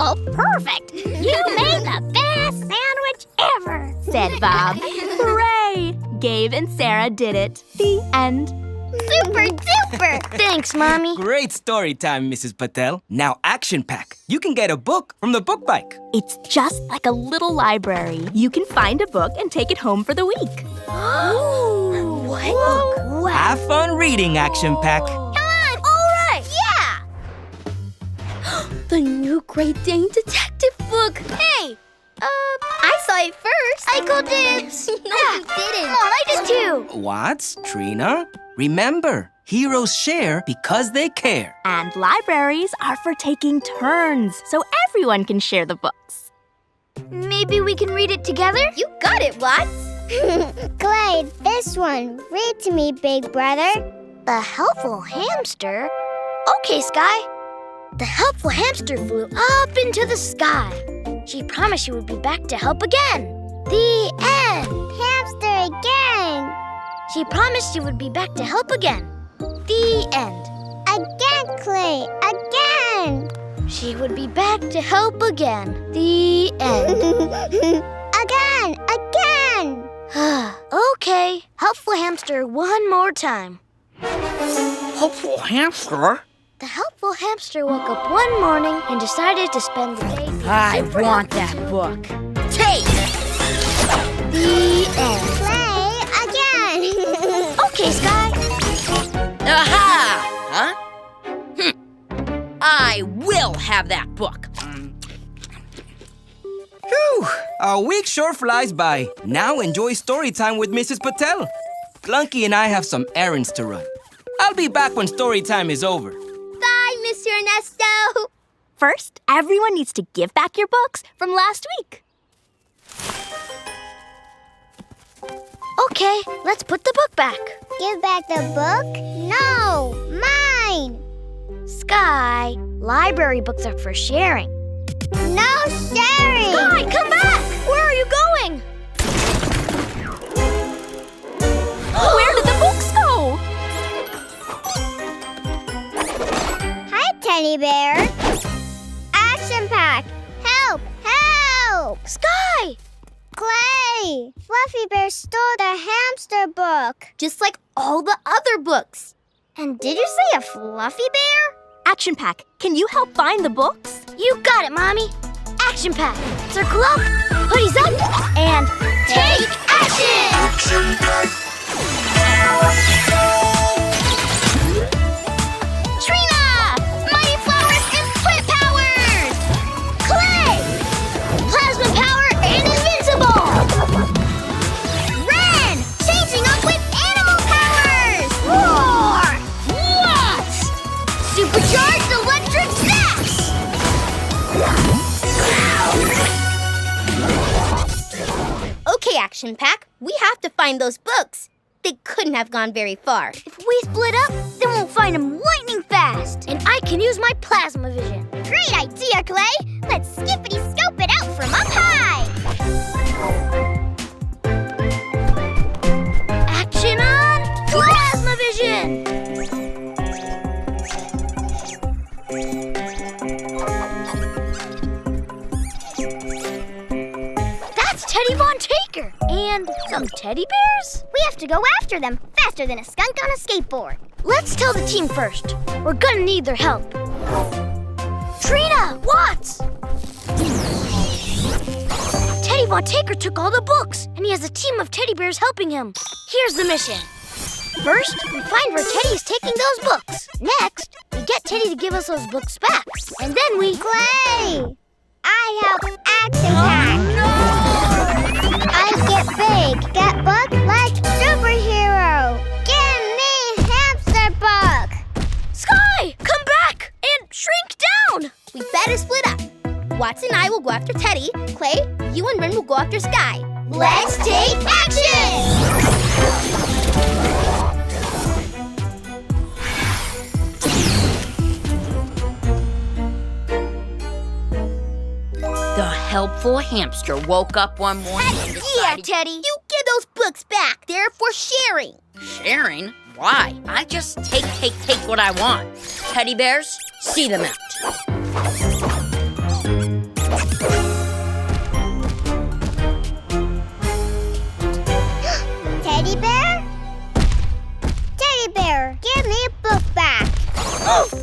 Oh, perfect. You made the best sandwich ever, said Bob. Hooray! Gabe and Sarah did it. The end. Super duper. Thanks, Mommy. Great story time, Mrs. Patel. Now action pack. You can get a book from the book bike. It's just like a little library. You can find a book and take it home for the week. What book? Wow. Have fun reading, action pack. Come on. All right. Yeah. The new Great Dane detective book. Hey. I saw it first. I called dibs. No, you didn't. Come on, I did too. What, Trina? Remember, heroes share because they care. And libraries are for taking turns, so everyone can share the books. Maybe we can read it together? You got it, Watts. Clay, this one. Read to me, big brother. The helpful hamster? Okay, Sky. The helpful hamster flew up into the sky. She promised she would be back to help again. The end. Hamster again. She promised she would be back to help again. The end. Again, Clay. Again. She would be back to help again. The end. Again. Okay. Helpful hamster one more time. Helpful hamster? The helpful hamster woke up one morning and decided to spend the day... I want that book. Take! The end. Clay, again. Okay, Sky. Aha! Huh? I will have that book. Phew! A week sure flies by. Now enjoy story time with Mrs. Patel. Clunky and I have some errands to run. I'll be back when story time is over. Bye, Mr. Ernesto. First, everyone needs to give back your books from last week. Okay, let's put the book back. Give back the book? No, mine. Sky, library books are for sharing. No sharing. Sky, come back! Where are you going? Where did the books go? Hi, Teddy Bear. Action pack. Help, help. Sky! Clay, Fluffy Bear stole the hamster book. Just like all the other books. And did you say a fluffy bear? Action Pack, can you help find the books? You got it, Mommy. Action Pack. Circle up, hoodies up, and take action! Action Pack. Trina! Mighty Flowers and Plant Powers! Clay! Plasma Power and Invincible! Ren! Changing up with Animal Powers! Roar! What? Supercharged Electric Zaps! Okay, Action Pack. We have to find those books. They couldn't have gone very far. If we split up, then we'll find them lightning fast. And I can use my plasma vision. Great idea, Clay. Let's skippity-scope it out from up high. Action on plasma vision! That's Teddy Von Taker and some teddy bears? We have to go after them faster than a skunk on a skateboard. Let's tell the team first. We're gonna need their help. Trina, Watts! Teddy Von Taker took all the books, and he has a team of teddy bears helping him. Here's the mission. First, we find where Teddy's taking those books. Next, we get Teddy to give us those books back. And then we... Clay! I help Action Pack. I get big, get book like superhero. Give me hamster book. Sky, come back and shrink down. We better split up. Watts and I will go after Teddy. Clay, you and Ren will go after Sky. Let's take action! The helpful hamster woke up one morning and Yeah, decided... Teddy, you give those books back. They're for sharing. Sharing? Why? I just take what I want. Teddy bears, see them out.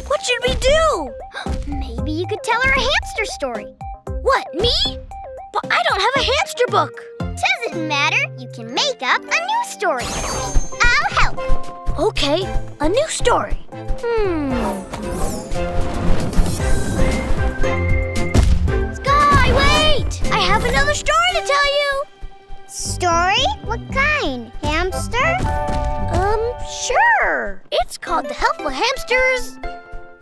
What should we do? Maybe you could tell her a hamster story. What, me? But I don't have a hamster book. Doesn't matter. You can make up a new story. I'll help. Okay, a new story. Sky, wait! I have another story to tell you. Story? What kind? Hamster? Sure. It's called The Helpful Hamster's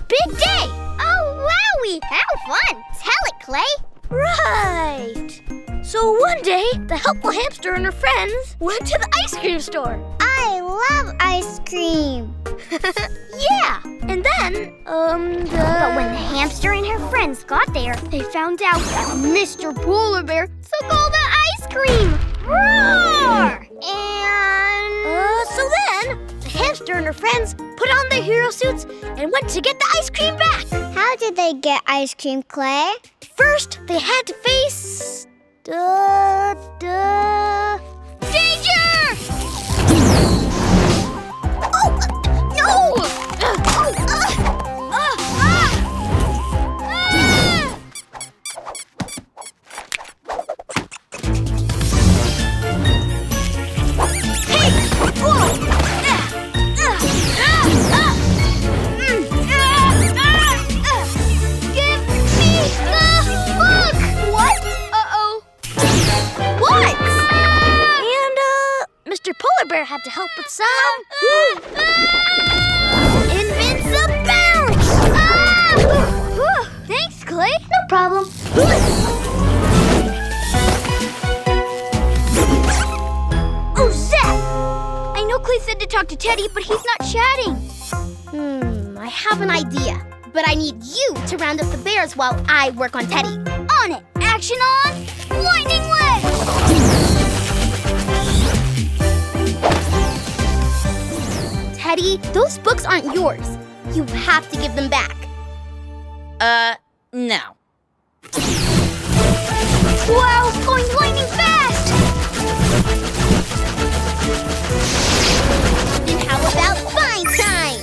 Big Day. Oh, wowie! How fun! Tell it, Clay. Right. So one day, the helpful hamster and her friends went to the ice cream store. I love ice cream. Yeah. And then, But when the hamster and her friends got there, they found out that Mr. Polar Bear took all the ice cream. Roar! And... So then, the hamster and her friends put on their hero suits and went to get the ice cream back. How did they get ice cream, Clay? First, they had to face... danger! Oh, no! Mr. Polar Bear had to help with some... invincible bounce! Thanks, Clay. No problem. Oh, Zach! I know Clay said to talk to Teddy, but he's not chatting. I have an idea. But I need you to round up the bears while I work on Teddy. On it! Action on! Lightning leg! Teddy, those books aren't yours. You have to give them back. No. Wow, going lightning fast! Then how about fine time?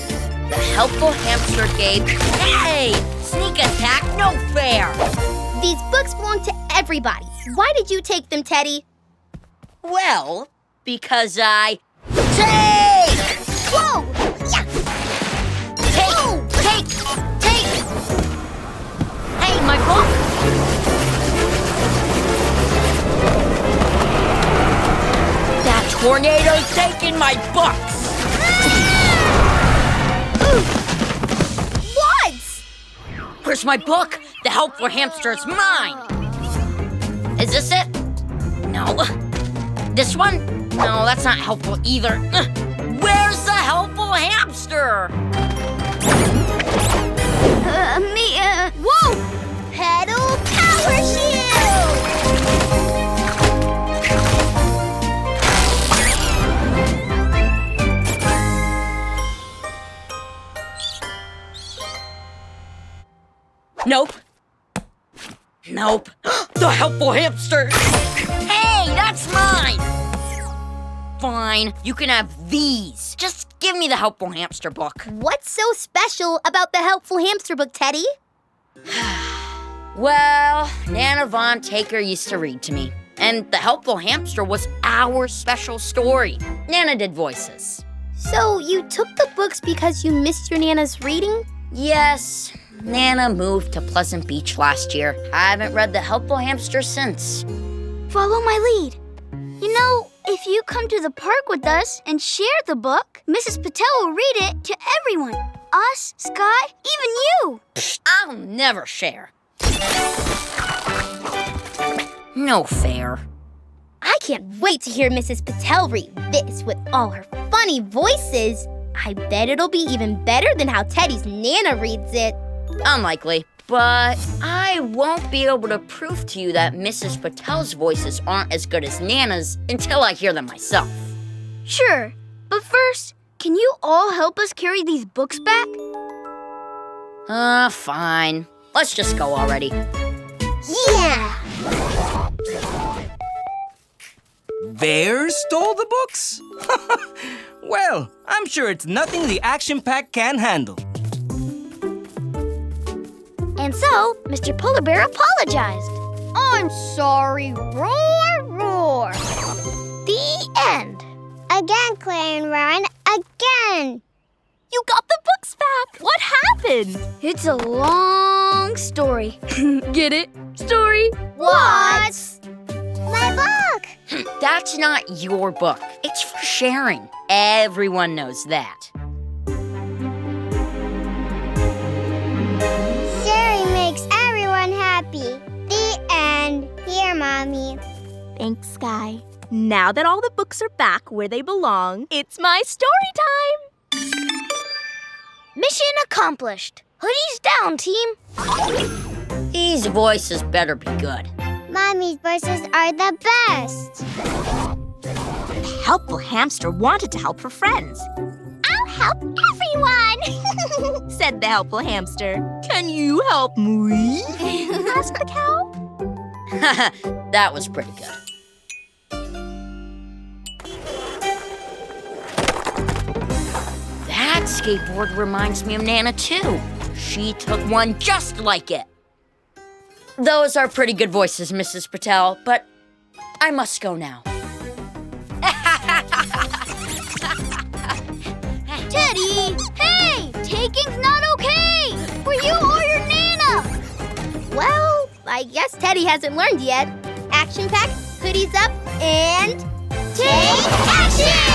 The helpful hamster gave... Hey! Sneak attack, no fair! These books belong to everybody. Why did you take them, Teddy? Well, because I... Take! Whoa! Yeah! Take! Hey, my book! That tornado's taking my books! What? Where's my book? The helpful hamster is mine! Is this it? No. This one? No, that's not helpful either. Where's the helpful hamster? Whoa! Pedal power shield! Nope. The helpful hamster! Hey, that's mine! Fine, you can have these. Just give me the helpful hamster book. What's so special about the helpful hamster book, Teddy? Well, Nana Von Taker used to read to me. And the helpful hamster was our special story. Nana did voices. So you took the books because you missed your Nana's reading? Yes, Nana moved to Pleasant Beach last year. I haven't read the helpful hamster since. Follow my lead. You know, if you come to the park with us and share the book, Mrs. Patel will read it to everyone. Us, Sky, even you. I'll never share. No fair. I can't wait to hear Mrs. Patel read this with all her funny voices. I bet it'll be even better than how Teddy's Nana reads it. Unlikely. But I won't be able to prove to you that Mrs. Patel's voices aren't as good as Nana's until I hear them myself. Sure, but first, can you all help us carry these books back? Fine. Let's just go already. Yeah! Bears stole the books? Well, I'm sure it's nothing the action pack can handle. And so, Mr. Polar Bear apologized. I'm sorry. Roar, roar. The end. Again, Claire and Ron. Again. You got the books back. What happened? It's a long story. Get it? Story. What? My book. That's not your book. It's for sharing. Everyone knows that. Sharing makes everyone happy. The end. Here, Mommy. Thanks, Sky. Now that all the books are back where they belong, it's my story time. Mission accomplished. Hoodies down, team. These voices better be good. Mommy's voices are the best. The helpful hamster wanted to help her friends. I'll help everyone. Said the helpful hamster. Can you help me? Asked the cow. That was pretty good. That skateboard reminds me of Nana, too. She took one just like it. Those are pretty good voices, Mrs. Patel, but I must go now. Teddy! Hey! Taking's not okay! For you or your Nana! Well, I guess Teddy hasn't learned yet. Action pack, hoodies up, and... Take action!